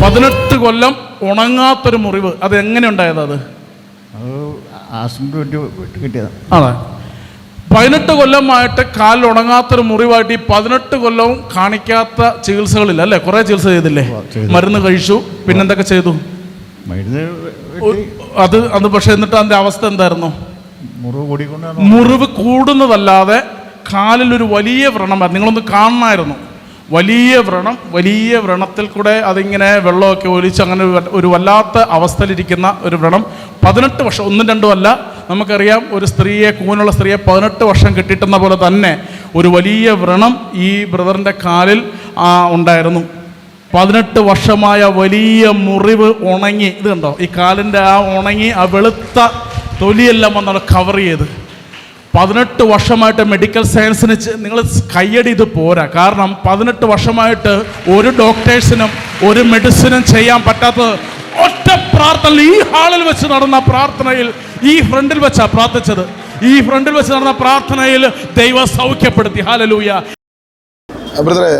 18 കൊല്ലം ഉണങ്ങാത്തൊരു മുറിവ്. അത് എങ്ങനെ ഉണ്ടായത്? അത് കിട്ടിയത്. അതെ, 18 കൊല്ലമായിട്ട് കാലിൽ ഉണങ്ങാത്തൊരു മുറിവായിട്ട് ഈ 18 കൊല്ലവും കാണിക്കാത്ത ചികിത്സകളില്ല അല്ലേ? കുറേ ചികിത്സ ചെയ്തില്ലേ? മരുന്ന് കഴിച്ചു, പിന്നെന്തൊക്കെ ചെയ്തു? അത് പക്ഷെ എന്നിട്ട് അതിൻ്റെ അവസ്ഥ എന്തായിരുന്നു? മുറിവ് കൂടുന്നതല്ലാതെ കാലിലൊരു വലിയ വ്രണമായിരുന്നു. നിങ്ങളൊന്ന് കാണണമായിരുന്നു. വലിയ വ്രണത്തിൽ കൂടെ അതിങ്ങനെ വെള്ളമൊക്കെ ഒലിച്ച് അങ്ങനെ ഒരു വല്ലാത്ത അവസ്ഥയിലിരിക്കുന്ന ഒരു വ്രണം. 18 വർഷം, 1-2 അല്ല. നമുക്കറിയാം, ഒരു സ്ത്രീയെ, കൂനുള്ള സ്ത്രീയെ 18 വർഷം കെട്ടിട്ടുന്ന പോലെ തന്നെ ഒരു വലിയ വ്രണം ഈ ബ്രദറിൻ്റെ കാലിൽ ഉണ്ടായിരുന്നു. 18 വർഷമായ വലിയ മുറിവ് ഉണങ്ങി. ഇത് കണ്ടോ, ഈ കാലിൻ്റെ ഉണങ്ങി ആ വെളുത്ത തൊലിയെല്ലാം വന്നാൽ കവർ ചെയ്ത്. 18 വർഷമായിട്ട് മെഡിക്കൽ സയൻസിന് നിങ്ങൾ കയ്യടി ഇത് പോരാ. കാരണം 18 വർഷമായിട്ട് ഒരു ഡോക്ടേഴ്സിനും ഒരു മെഡിസിനും ചെയ്യാൻ പറ്റാത്തത് ഒറ്റ പ്രാർത്ഥന. ഈ ഹാളിൽ വെച്ച് നടന്ന പ്രാർത്ഥനയിൽ, ഈ ഫ്രണ്ടിൽ വെച്ചാണ് പ്രാർത്ഥിച്ചത്. ഈ ഫ്രണ്ടിൽ വെച്ച് നടന്ന പ്രാർത്ഥനയിൽ ദൈവം സൗഖ്യപ്പെടുത്തി. ഹല്ലേലൂയ. ബ്രദറെ,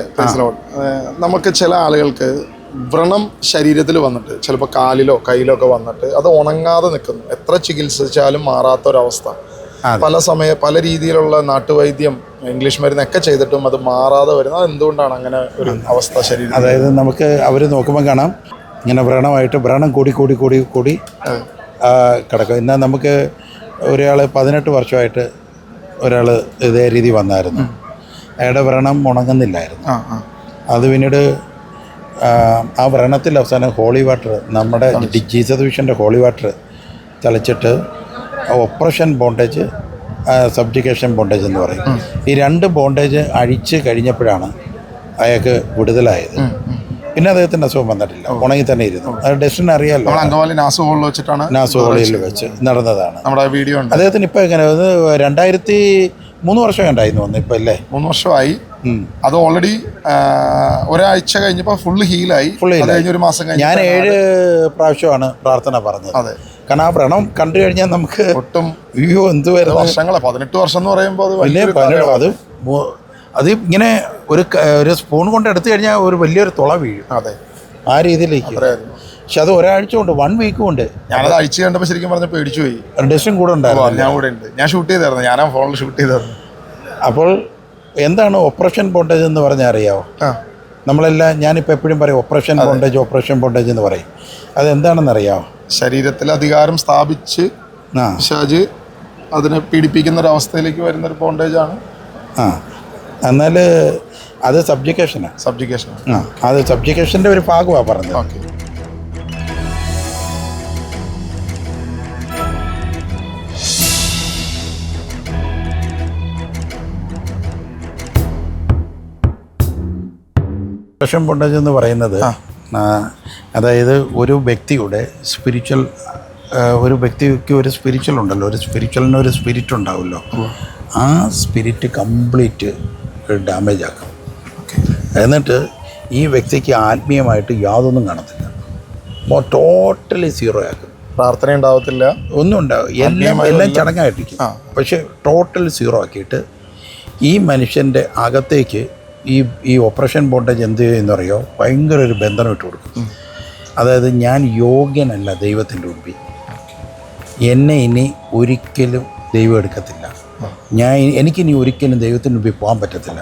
നമുക്ക് ചില ആളുകൾക്ക് വ്രണം ശരീരത്തിൽ വന്നിട്ട് ചിലപ്പോൾ കാലിലോ കയ്യിലോ ഒക്കെ വന്നിട്ട് അത് ഉണങ്ങാതെ നിൽക്കുന്നു. എത്ര ചികിത്സിച്ചാലും മാറാത്തൊരവസ്ഥ. പല രീതിയിലുള്ള നാട്ടുവൈദ്യം, ഇംഗ്ലീഷ് മരുന്നൊക്കെ ചെയ്തിട്ടും അത് മാറാതെ വരുന്നത് എന്തുകൊണ്ടാണ് അങ്ങനെ ഒരു അവസ്ഥ ശരീരം? അതായത് നമുക്ക് അവർ നോക്കുമ്പോൾ കാണാം ഇങ്ങനെ വ്രണം കൂടി കിടക്കും. എന്നാൽ നമുക്ക് ഒരാൾ 18 വർഷമായിട്ട് ഒരാൾ ഇതേ രീതി വന്നായിരുന്നു. അയാളുടെ വ്രണം ഉണങ്ങുന്നില്ലായിരുന്നു. അത് പിന്നീട് ആ വ്രണത്തിൽ അവസാനം ഹോളി വാട്ടർ, നമ്മുടെ ജീസസ് വിഷൻ്റെ ഹോളി വാട്ടർ തളിച്ചിട്ട് ഓപ്പറേഷൻ ബോണ്ടേജ്, സബ്ജുക്കേഷൻ ബോണ്ടേജ് എന്ന് പറയും. ഈ 2 ബോണ്ടേജ് അഴിച്ച് കഴിഞ്ഞപ്പോഴാണ് അയാൾക്ക് വിടുതലായത്. പിന്നെ അദ്ദേഹത്തിൻ്റെ അസുഖം വന്നിട്ടില്ല, ഉണങ്ങി തന്നെ ഇരുന്നു. അത് ഡെസ്റ്റിന് അറിയാമല്ലോ, നാസുഹോളിയിൽ വെച്ച് നടന്നതാണ് നമ്മുടെ വീഡിയോ. അദ്ദേഹത്തിന് ഇപ്പം എങ്ങനെ 2003 വർഷം കണ്ടായിരുന്നു വന്നു ഇപ്പം അല്ലേ? 3 വർഷമായി. അത് ഓൾറെഡി ഒരാഴ്ച കഴിഞ്ഞപ്പോൾ ഫുള്ള് ഹീലായി. ഒരു മാസം കഴിഞ്ഞ് ഞാൻ 7 പ്രാവശ്യമാണ് പ്രാർത്ഥന പറഞ്ഞത്. അതെ, കാരണം ആ വ്രണം കണ്ടു കഴിഞ്ഞാൽ നമുക്ക് ഒട്ടും എന്തുവായിരുന്നു വർഷങ്ങളെ 18 വർഷം എന്ന് പറയുമ്പോൾ അത് ഇങ്ങനെ ഒരു സ്പൂൺ കൊണ്ട് എടുത്തു കഴിഞ്ഞാൽ ഒരു വലിയൊരു തുള വീഴും. അതെ, ആ രീതിയിലേക്ക്. പക്ഷെ അത് ഒരാഴ്ച കൊണ്ട്, 1 വീക്ക് കൊണ്ട്. ഞാനത് അഴിച്ച് കണ്ടപ്പോൾ ശരിക്കും പറഞ്ഞാൽ പേടിച്ചു പോയി. ഡെസ്റ്റും കൂടെ ഉണ്ടായിരുന്നു. ഞാൻ കൂടെ ഉണ്ട്, ഞാൻ ഷൂട്ട് ചെയ്തായിരുന്നു, ഞാൻ ആ ഫോണിൽ ഷൂട്ട് ചെയ്തായിരുന്നു. അപ്പോൾ എന്താണ് ഓപ്പറേഷൻ ബോണ്ടേജ് എന്ന് പറഞ്ഞാൽ അറിയാമോ? നമ്മളെല്ലാം, ഞാനിപ്പോൾ എപ്പോഴും പറയും ഓപ്പറേഷൻ ബോണ്ടേജ് എന്ന് പറയും. അതെന്താണെന്ന് അറിയാമോ? ശരീരത്തിൽ അധികാരം സ്ഥാപിച്ച് ഷാജ് അതിനെ പീഡിപ്പിക്കുന്നൊരവസ്ഥയിലേക്ക് വരുന്നൊരു ബോണ്ടേജാണ്. എന്നാൽ അത് സബ്ജുക്കേഷനാണ്. അത് സബ്ജുക്കേഷൻ്റെ ഒരു ഭാഗമാണ് പറഞ്ഞത്. ഓക്കെ. ഓപ്പറേഷൻ ബോണ്ടേജ് എന്ന് പറയുന്നത്, അതായത് ഒരു വ്യക്തിയുടെ സ്പിരിച്വൽ, ഒരു വ്യക്തിക്ക് ഒരു സ്പിരിച്വൽ ഉണ്ടല്ലോ, ഒരു സ്പിരിച്വലിന് ഒരു സ്പിരിറ്റ് ഉണ്ടാവുമല്ലോ. ആ സ്പിരിറ്റ് കംപ്ലീറ്റ് ഡാമേജ് ആക്കും. എന്നിട്ട് ഈ വ്യക്തിക്ക് ആത്മീയമായിട്ട് യാതൊന്നും കാണത്തില്ല, ടോട്ടലി സീറോ ആക്കും. പ്രാർത്ഥന ഉണ്ടാവത്തില്ല, ഒന്നും ഉണ്ടാവും, എല്ലാം ചടങ്ങായിട്ടിരിക്കും. പക്ഷേ ടോട്ടൽ സീറോ ആക്കിയിട്ട് ഈ മനുഷ്യൻ്റെ അകത്തേക്ക് ഈ ഓപ്പറേഷൻ ബോണ്ടേജ് എന്ത് ചെയ്യുമെന്ന് അറിയോ? ഭയങ്കര ഒരു ബന്ധനം ഇട്ട് കൊടുക്കും. അതായത് ഞാൻ യോഗ്യനല്ല ദൈവത്തിൻ്റെ മുമ്പിൽ, എന്നെ ഇനി ഒരിക്കലും ദൈവം എടുക്കത്തില്ല, എനിക്കിനി ഒരിക്കലും ദൈവത്തിൻ്റെ മുമ്പിൽ പോകാൻ പറ്റത്തില്ല,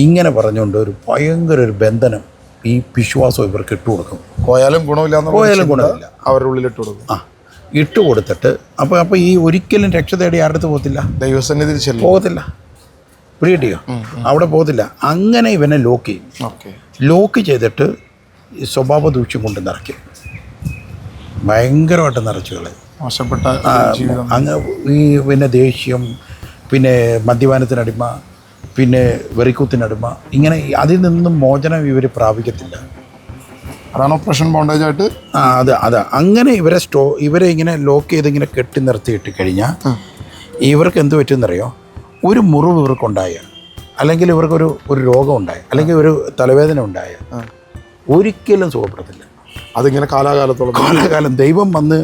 ഇങ്ങനെ പറഞ്ഞുകൊണ്ട് ഒരു ഭയങ്കര ഒരു ബന്ധനം ഈ വിശ്വാസം ഇവർക്ക് ഇട്ട് കൊടുക്കും. പോയാലും ഗുണമില്ല അവരുടെ ഉള്ളിൽ ഇട്ട് കൊടുക്കും. ഇട്ട് കൊടുത്തിട്ട് അപ്പോൾ ഈ ഒരിക്കലും രക്ഷ തേടി ആരുടെ അടുത്ത് പോകത്തില്ല, ദൈവസന്നിധിയിൽ പോകത്തില്ല, പ്രിയട്ടിയോ, അവിടെ പോകത്തില്ല. അങ്ങനെ ഇവനെ ലോക്ക് ചെയ്യും. ലോക്ക് ചെയ്തിട്ട് സ്വഭാവ ദൂഷ്യം കൊണ്ട് നിറയ്ക്കും, ഭയങ്കരമായിട്ട് നിറച്ചു കളയും. പിന്നെ ദേഷ്യം, പിന്നെ മദ്യപാനത്തിനടിമ, പിന്നെ വെറിക്കൂത്തിനടിമ, ഇങ്ങനെ അതിൽ നിന്നും മോചനം ഇവർ പ്രാപിക്കത്തില്ല. അതാണ് ഓപ്പറേഷൻ ബോണ്ടേജ് ആയിട്ട്. അതെ അങ്ങനെ ഇവരെ ഇങ്ങനെ ലോക്ക് ചെയ്ത് ഇങ്ങനെ കെട്ടി നിർത്തിയിട്ട് കഴിഞ്ഞാൽ ഇവർക്ക് എന്ത് പറ്റുമെന്നറിയോ? ഒരു മുറിവ് ഇവർക്കുണ്ടായ, അല്ലെങ്കിൽ ഇവർക്കൊരു രോഗം ഉണ്ടായ, അല്ലെങ്കിൽ ഒരു തലവേദന ഉണ്ടായ ഒരിക്കലും സുഖപ്പെടത്തില്ല. അതിങ്ങനെ കാലാകാലം ദൈവം വന്ന്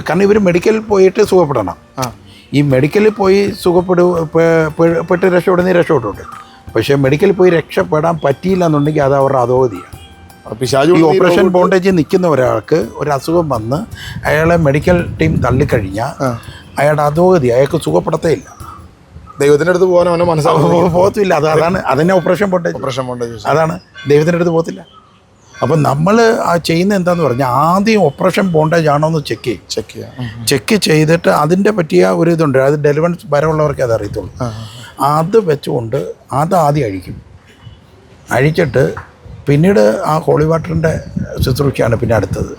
കാരണം ഇവർ മെഡിക്കലിൽ പോയിട്ട് സുഖപ്പെടണം. ഈ മെഡിക്കലിൽ പോയി പെട്ട് രക്ഷപ്പെടുന്നേ രക്ഷപ്പെട്ടുണ്ട്. പക്ഷേ മെഡിക്കലിൽ പോയി രക്ഷപ്പെടാൻ പറ്റിയില്ല എന്നുണ്ടെങ്കിൽ അത് അവരുടെ അധോഗതിയാണ്. പിശാച് ഈ ഓപ്പറേഷൻ ബോണ്ടേജ് നിൽക്കുന്ന ഒരാൾക്ക് ഒരു അസുഖം വന്ന് അയാളെ മെഡിക്കൽ ടീം തള്ളിക്കഴിഞ്ഞാൽ അയാളുടെ അധോഗതി അയാൾക്ക് സുഖപ്പെടത്തേ ഇല്ല. ദൈവത്തിൻ്റെ അടുത്ത് പോകാൻ അവനെ മനസ്സിലാവും പോകത്തില്ല. അതാണ് അതിനെ ഓപ്പറേഷൻ ബോണ്ടേജ്. അതാണ് ദൈവത്തിൻ്റെ അടുത്ത് പോകത്തില്ല. അപ്പം നമ്മൾ ആ ചെയ്യുന്നത് എന്താണെന്ന് പറഞ്ഞാൽ ആദ്യം ഓപ്പറേഷൻ ബോണ്ടേജ് ആണോ എന്ന് ചെക്ക് ചെയ്തിട്ട് അതിൻ്റെ പറ്റിയ ഒരു ഇതുണ്ട്. അത് ഡെലിവൻസ് വരവുള്ളവർക്കേ അത് അറിയത്തുള്ളൂ. അത് വെച്ചുകൊണ്ട് അത് ആദ്യം അഴിച്ചിട്ട് പിന്നീട് ആ ഹോളി വാട്ടറിൻ്റെ ശുശ്രൂഷയാണ് പിന്നെ അടുത്തത്.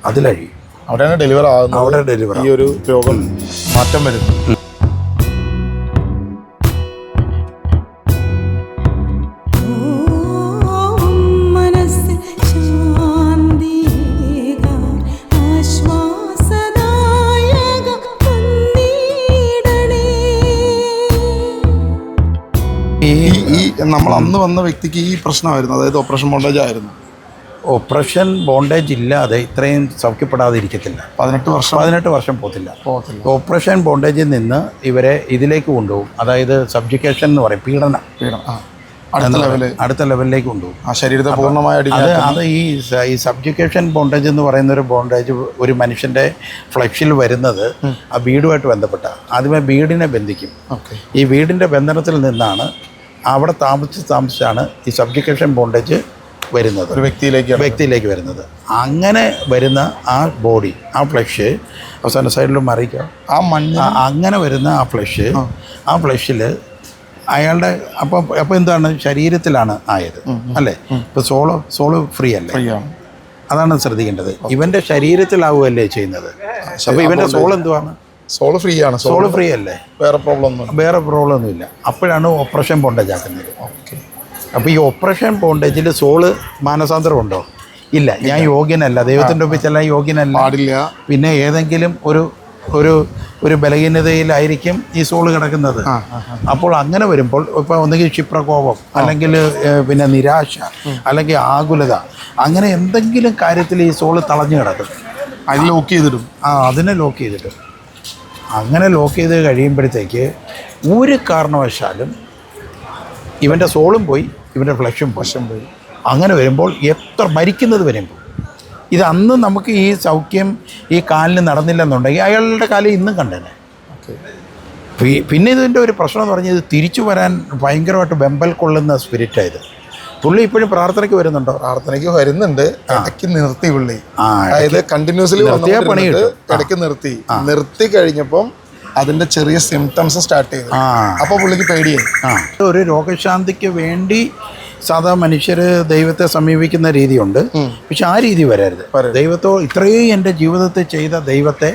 അതിലഴിയും. അവിടെയാണ് ഡെലിവർ ആകുന്നത്. അവിടെ ഡെലിവർ ഈ ഒരു രോഗം മാറ്റം വരുന്നു. നമ്മൾ അന്ന് വന്ന വ്യക്തിക്ക് ഈ പ്രശ്നമായിരുന്നു, അതായത് ഓപ്പറേഷൻ ബോണ്ടേജ് ആയിരുന്നു. ഓപ്പറേഷൻ ബോണ്ടേജ് ഇല്ലാതെ ഇത്രയും സൗഖ്യപ്പെടാതെ ഇരിക്കത്തില്ല. 18 വർഷം പോകത്തില്ല. ഓപ്പറേഷൻ ബോണ്ടേജിൽ നിന്ന് ഇവരെ ഇതിലേക്ക് കൊണ്ടുപോകും. അതായത് സബ്ജുക്കേഷൻ എന്ന് പറയും, പീഡനം അടുത്ത ലെവലിലേക്ക് കൊണ്ടുപോകും. ആ ശരീരത്തെ പൂർണ്ണമായി അത് ഈ സബ്ജുക്കേഷൻ ബോണ്ടേജ് എന്ന് പറയുന്ന ഒരു ബോണ്ടേജ് ഒരു മനുഷ്യൻ്റെ ഫ്ലഷിൽ വരുന്നത് ആ വീടുമായിട്ട് ബന്ധപ്പെട്ട ആദ്യമേ വീടിനെ ബന്ധിക്കും. ഈ വീടിൻ്റെ ബന്ധനത്തിൽ നിന്നാണ് അവിടെ താമസിച്ചാണ് ഈ സബ്ജുക്കേഷൻ ബോണ്ടേജ് വരുന്നത്, ഒരു വ്യക്തിയിലേക്ക് വരുന്നത്. അങ്ങനെ വരുന്ന ആ ബോഡി, ആ ഫ്ലഷ് അവസാന സൈഡിലും മറിയിക്കാം, ആ മണ്ണ് അങ്ങനെ വരുന്ന ആ ഫ്ലഷിൽ അയാളുടെ അപ്പോൾ എന്താണ് ശരീരത്തിലാണ് ആയത് അല്ലേ? ഇപ്പോൾ സോള് ഫ്രീ അല്ലേ? അതാണ് ശ്രദ്ധിക്കേണ്ടത്. ഇവൻ്റെ ശരീരത്തിലാവുകയല്ലേ ചെയ്യുന്നത്. അപ്പോൾ ഇവൻ്റെ സോൾ എന്തുവാണ്? സോള് ഫ്രീ ആണ്. സോള് ഫ്രീ അല്ലേ? വേറെ പ്രോബ്ലം ഒന്നുമില്ല. അപ്പോഴാണ് ഓപ്പറേഷൻ ബോണ്ടേജ് ആക്കുന്നത്. അപ്പോൾ ഈ ഓപ്പറേഷൻ ബോണ്ടേജിൽ സോള് മാനസാന്തരം ഉണ്ടോ? ഇല്ല. ഞാൻ യോഗ്യനല്ല, ദൈവത്തിൻ്റെ ഒപ്പം ചെല്ലാൻ യോഗ്യനല്ല, പാടില്ല. പിന്നെ ഏതെങ്കിലും ഒരു ബലഹീനതയിലായിരിക്കും ഈ സോള് കിടക്കുന്നത്. അപ്പോൾ അങ്ങനെ വരുമ്പോൾ ഇപ്പോൾ ഒന്നുകിൽ ക്ഷിപ്രകോപം, അല്ലെങ്കിൽ പിന്നെ നിരാശ, അല്ലെങ്കിൽ ആകുലത, അങ്ങനെ എന്തെങ്കിലും കാര്യത്തിൽ ഈ സോള് തളഞ്ഞു കിടക്കും. അതിൽ ലോക്ക് ചെയ്തിടും. അതിനെ ലോക്ക് ചെയ്തിടും. അങ്ങനെ ലോക്ക് ചെയ്ത് കഴിയുമ്പോഴത്തേക്ക് ഒരു കാരണവശാലും ഇവൻ്റെ സോളും പോയി, ഇവൻ്റെ ഫ്ലഷും പോയി. അങ്ങനെ വരുമ്പോൾ എത്ര മരിക്കുന്നത് വരുമ്പോൾ ഇത് അന്ന് നമുക്ക് ഈ സൗഖ്യം ഈ കാലിന് നടന്നില്ലെന്നുണ്ടെങ്കിൽ അയാളുടെ കാലം ഇന്നും കണ്ടേനെ. പിന്നെ ഇതിൻ്റെ ഒരു പ്രശ്നം എന്ന് പറഞ്ഞാൽ ഇത് തിരിച്ചു വരാൻ ഭയങ്കരമായിട്ട് വെമ്പൽ കൊള്ളുന്ന സ്പിരിറ്റായത്. പുള്ളി ഇപ്പോഴും പ്രാർത്ഥനയ്ക്ക് വരുന്നുണ്ടോ? പ്രാർത്ഥനയ്ക്ക് വരുന്നുണ്ട്. ഇടയ്ക്ക് നിർത്തി പുള്ളി. അതായത് കണ്ടിന്യൂസ്ലി പണി ഇടയ്ക്ക് നിർത്തി കഴിഞ്ഞപ്പം അതിൻ്റെ ചെറിയ സിംറ്റംസ് സ്റ്റാർട്ട് ചെയ്തു. അപ്പോൾ പുള്ളിക്ക് പേടിയായി. ഒരു രോഗശാന്തിക്ക് വേണ്ടി സാധാ മനുഷ്യർ ദൈവത്തെ സമീപിക്കുന്ന രീതിയുണ്ട്. പക്ഷെ ആ രീതി വരരുത്. ഇത്രയും എൻ്റെ ജീവിതത്തിൽ ചെയ്ത ദൈവത്തെ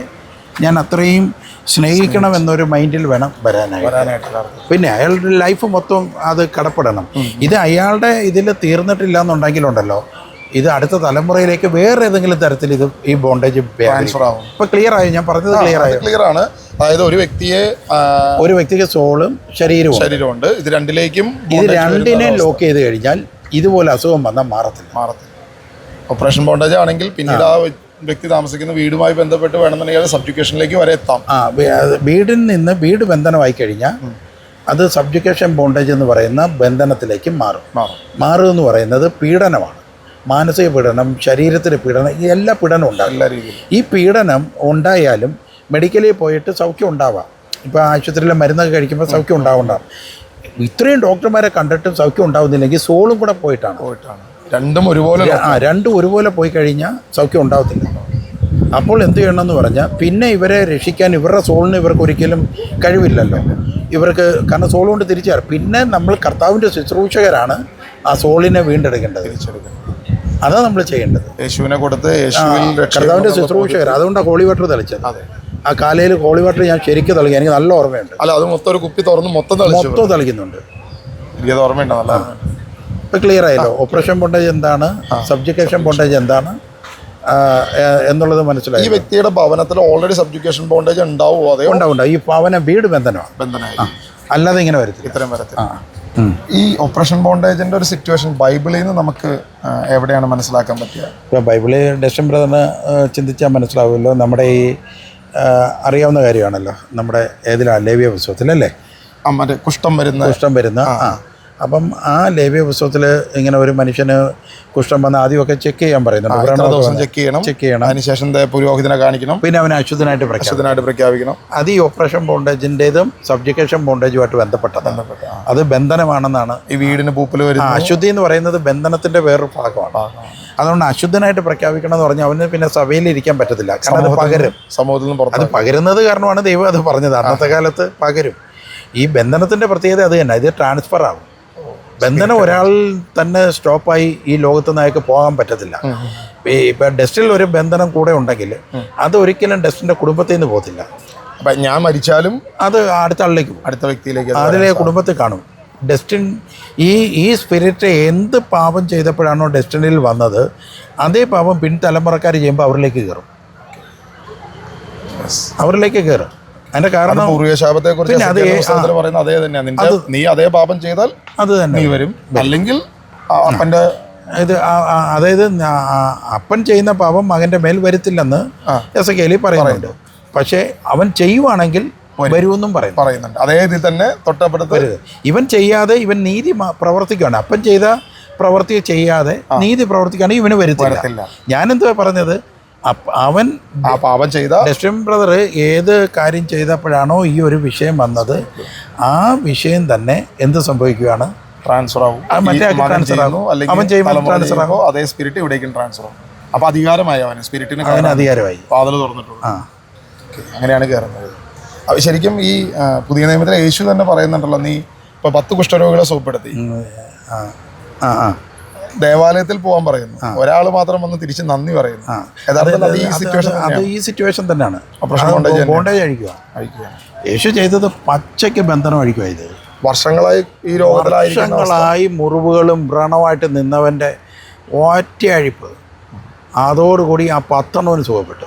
ഞാൻ അത്രയും സ്നേഹിക്കണമെന്നൊരു മൈൻഡിൽ വേണം വരാനായിട്ട്. പിന്നെ അയാളുടെ ലൈഫ് മൊത്തം അത് കടപ്പെടണം. ഇത് അയാളുടെ ഇതിൽ തീർന്നിട്ടില്ല എന്നുണ്ടെങ്കിലുണ്ടല്ലോ, ഇത് അടുത്ത തലമുറയിലേക്ക് വേറെ ഏതെങ്കിലും തരത്തിൽ ഈ ബോണ്ടേജ് ട്രാൻസ്ഫർ ആവും. ഇപ്പൊ ക്ലിയർ ആയോ? ഞാൻ പറഞ്ഞത് ക്ലിയർ ആണ്. അതായത് ഒരു വ്യക്തിക്ക് സോളും ശരീരമുണ്ട്. ഇത് രണ്ടിനെ ലോക്ക് ചെയ്ത് കഴിഞ്ഞാൽ ഇതുപോലെ അസുഖം വന്നാൽ മാറത്തില്ല. ഓപ്പറേഷൻ ബോണ്ടേജ് ആണെങ്കിൽ പിന്നീട് ആ വ്യക്തി താമസിക്കുന്ന വീടുമായി ബന്ധപ്പെട്ട് വേണമെന്നുണ്ടെങ്കിൽ സബ്ജുക്കേഷനിലേക്ക് വരെ എത്താം. വീടിൽ നിന്ന് വീട് ബന്ധനമായി കഴിഞ്ഞാൽ അത് സബ്ജുക്കേഷൻ ബോണ്ടേജ് എന്ന് പറയുന്ന ബന്ധനത്തിലേക്ക് മാറും എന്ന് പറയുന്നത് പീഡനമാണ്. മാനസിക പീഡനം, ശരീരത്തിലെ പീഡനം, ഈ എല്ലാ പീഡനവും ഉണ്ടാകും. ഈ പീഡനം ഉണ്ടായാലും മെഡിക്കലിൽ പോയിട്ട് സൗഖ്യം ഉണ്ടാവാം. ഇപ്പോൾ ആശുപത്രിയിലെ മരുന്നൊക്കെ കഴിക്കുമ്പോൾ സൗഖ്യം ഉണ്ടാവും. ഇത്രയും ഡോക്ടർമാരെ കണ്ടിട്ടും സൗഖ്യം ഉണ്ടാവുന്നില്ലെങ്കിൽ സോളും കൂടെ പോയിട്ടാണ്. രണ്ടും ഒരുപോലെ പോയി കഴിഞ്ഞാൽ സൗഖ്യം ഉണ്ടാവത്തില്ല. അപ്പോൾ എന്ത് ചെയ്യണമെന്ന് പറഞ്ഞാൽ പിന്നെ ഇവരെ രക്ഷിക്കാൻ ഇവരുടെ സോളിന് ഇവർക്ക് ഒരിക്കലും കഴിവില്ലല്ലോ. കാരണം സോൾ കൊണ്ട് തിരിച്ചു തരാം. പിന്നെ നമ്മൾ കർത്താവിൻ്റെ ശുശ്രൂഷകരാണ് ആ സോളിനെ വീണ്ടെടുക്കേണ്ടത്. അതാണ് നമ്മൾ ചെയ്യേണ്ടത്. യേശുവിനെ കൊടുത്ത് കർത്താവിൻ്റെ ശുശ്രൂഷകർ. അതുകൊണ്ടാണ് ഹോളി വാട്ടർ തളിച്ചത്. ആ കാലയിൽ ഹോളി വാട്ടർ ഞാൻ ശരിക്കും തളിക്കും. എനിക്ക് നല്ല ഓർമ്മയുണ്ട്. അത് മൊത്തം ഒരു കുപ്പി തുറന്ന് മൊത്തം തളിക്കുന്നുണ്ട്. എനിക്കത് ഓർമ്മയുണ്ട്. ഇപ്പം ക്ലിയർ ആയല്ലോ. ഓപ്പറേഷൻ ബോണ്ടേജ് എന്താണ്, സബ്ജുക്കേഷൻ ബോണ്ടേജ് എന്താണ് എന്നുള്ളത് മനസ്സിലായി. ഈ വ്യക്തിയുടെ ഭവനത്തിൽ ഓൾറെഡി സബ്ജുക്കേഷൻ ബോണ്ടേജ് ഉണ്ടാവും. ഈ ഭവനം വീട് ബന്ധനമാണ്, അല്ലാതെ ഇങ്ങനെ വരത്തില്ല. ഇത്രയും വരത്തില്ല. ഈ ഓപ്പറേഷൻ ബോണ്ടേജിന്റെ ഒരു സിറ്റുവേഷൻ ബൈബിളിൽ നിന്ന് നമുക്ക് എവിടെയാണ് മനസ്സിലാക്കാൻ പറ്റുക? ഇപ്പോൾ ബൈബിളിൽ ഡെഷൻ ബ്രദറിന് ചിന്തിച്ചാൽ മനസ്സിലാവുമല്ലോ. നമ്മുടെ ഈ അറിയാവുന്ന കാര്യമാണല്ലോ, നമ്മുടെ ഏതിലാണ് ലേവ്യ പുസ്തകത്തിലല്ലേ മറ്റേ കുഷ്ഠം വരുന്ന അപ്പം ആ ലേവ്യ പുസ്തകത്തിൽ ഇങ്ങനെ ഒരു മനുഷ്യന് കുഷ്ഠം വന്ന് ആദ്യമൊക്കെ ചെക്ക് ചെയ്യാൻ പറയുന്നുണ്ട്. ഇത്ര ദിവസം ചെക്ക് ചെയ്യണം, അതിനുശേഷം പുരോഹിതനെ കാണിക്കണം, പിന്നെ അവനെ അശുദ്ധനായിട്ട് പ്രഖ്യാപിക്കണം. അത് ഈ ഓപ്പറേഷൻ ബോണ്ടേജിൻ്റെതും സബ്ജുക്കേഷൻ ബോണ്ടേജുമായിട്ട് ബന്ധപ്പെട്ടതാണ്. അത് ബന്ധനമാണെന്നാണ്. ഈ വീടിന് പൂപ്പൽ വരുന്ന അശുദ്ധി എന്ന് പറയുന്നത് ബന്ധനത്തിൻ്റെ വേറൊരു ഭാഗമാണ്. അതുകൊണ്ട് അശുദ്ധനായിട്ട് പ്രഖ്യാപിക്കണം എന്ന് പറഞ്ഞാൽ അവന് പിന്നെ സഭയിൽ ഇരിക്കാൻ പറ്റത്തില്ല. കാരണം അത് പകരും, സമൂഹത്തിൽ നിന്ന് അത് പകരുന്നത് കാരണമാണ് ദൈവം അത് പറഞ്ഞത്. അന്നത്തെ കാലത്ത് പകരും. ഈ ബന്ധനത്തിൻ്റെ പ്രത്യേകത അത് തന്നെ, ഇത് ട്രാൻസ്ഫർ ആകും. ബന്ധനം ഒരാൾ തന്നെ സ്റ്റോപ്പായി ഈ ലോകത്ത് നിന്നൊക്കെ പോകാൻ പറ്റത്തില്ല. ഇപ്പം ഡെസ്റ്റിൽ ഒരു ബന്ധനം കൂടെ ഉണ്ടെങ്കിൽ അത് ഒരിക്കലും ഡെസ്റ്റിൻ്റെ കുടുംബത്തിൽ നിന്ന് പോകത്തില്ല. അപ്പം ഞാൻ മരിച്ചാലും അത് അടുത്ത ആളിലേക്ക് പോകും, അടുത്ത വ്യക്തിയിലേക്ക്, അതിലെ കുടുംബത്തിൽ കാണും. ഡെസ്റ്റിൻ ഈ സ്പിരിറ്റ് എന്ത് പാപം ചെയ്തപ്പോഴാണോ ഡെസ്റ്റിനിൽ വന്നത്, അതേ പാപം പിൻതലമുറക്കാർ ചെയ്യുമ്പോൾ അവരിലേക്ക് കയറും. അതിന്റെ കാരണം പൂർവ്വശാപത്തെ കുറിച്ച് പറയുന്നത് അതേ തന്നെയാണ്. നീ അതേ പാപം ചെയ്താൽ അത് തന്നെ നീ വരും, അല്ലെങ്കിൽ അപ്പന്റെ ഇത് അതായത് അപ്പൻ ചെയ്യുന്ന പാപം മകന്റെ മേൽ വരുത്തില്ലെന്ന് എസെക്കിയേൽ പറയുന്നുണ്ട്. പക്ഷേ അവൻ ചെയ്യുവാണെങ്കിൽ വരുമെന്നും പറയുന്നുണ്ട്. അതേ ഇതിൽ തന്നെ തൊട്ടപ്പെടുത്ത് ഇവൻ ചെയ്യാതെ ഇവൻ നീതി പ്രവർത്തിക്കുകയാണ്. അപ്പൻ ചെയ്ത പ്രവൃത്തി ചെയ്യാതെ നീതി പ്രവർത്തിക്കുകയാണെങ്കിൽ ഇവന് വരുത്തില്ല. ഞാനെന്തുവാ പറഞ്ഞത്, അവൻ ആ പാപം ചെയ്ത ഡെസ്റ്റിൻ ബ്രദർ ഏത് കാര്യം ചെയ്തപ്പോഴാണോ ഈ ഒരു വിഷയം വന്നത്, ആ വിഷയം തന്നെ എന്ത് സംഭവിക്കുകയാണ്, ട്രാൻസ്ഫർ ആവും. ട്രാൻസ്ഫർ ആകും. അവൻ ചെയ്യുമ്പോൾ ട്രാൻസ്ഫർ ആകും. അതേ സ്പിരിറ്റ് ഇവിടേക്കും ട്രാൻസ്ഫർ ആവും. അപ്പൊ അധികാരമായി അവന്, സ്പിരിറ്റിന് അധികാരമായി, വാതിൽ തുറന്നിട്ടുള്ളൂ. അങ്ങനെയാണ് കയറുന്നത്. അത് ശരിക്കും ഈ പുതിയ നിയമത്തിൽ യേശു തന്നെ പറയുന്നുണ്ടല്ലോ, നീ ഇപ്പൊ 10 കുഷ്ഠരോഗികളെ സുഖപ്പെടുത്തി, ദേവാലയത്തിൽ പോകാൻ പറയുന്നു, ഒരാൾ മാത്രം വന്ന് തിരിച്ച് നന്ദി പറയുന്നു. ഈ സിറ്റുവേഷൻ തന്നെയാണ്. ബോണ്ടേജ് അഴിക്കുക. യേശു ചെയ്തത് പച്ചയ്ക്ക് ബന്ധനം അഴിക്കുക. ഇത് വർഷങ്ങളായി ഈ വർഷങ്ങളായി മുറിവുകളും വ്രണമായിട്ട് നിന്നവൻ്റെ ഒറ്റ അഴിപ്പ്, അതോടുകൂടി ആ 10 സുഖപ്പെട്ടു.